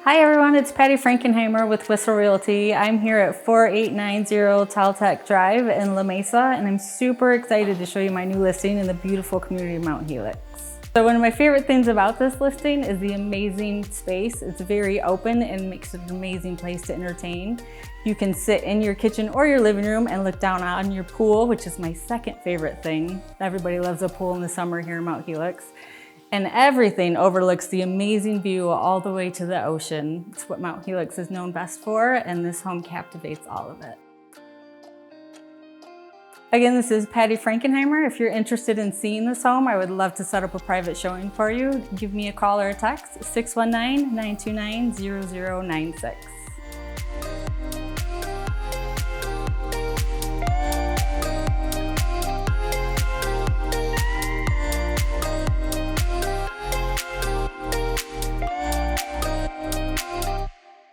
Hi everyone, it's Patty Frankenheimer with Whissel Realty. I'm here at 4890 Taltec Drive in La Mesa, and I'm super excited to show you my new listing in the beautiful community of Mount Helix. So one of my favorite things about this listing is the amazing space. It's very open and makes it an amazing place to entertain. You can sit in your kitchen or your living room and look down on your pool, which is my second favorite thing. Everybody loves a pool in the summer here in Mount Helix. And everything overlooks the amazing view all the way to the ocean. It's what Mount Helix is known best for, and this home captivates all of it. Again, this is Patty Frankenheimer. If you're interested in seeing this home, I would love to set up a private showing for you. Give me a call or a text, 619-929-0096.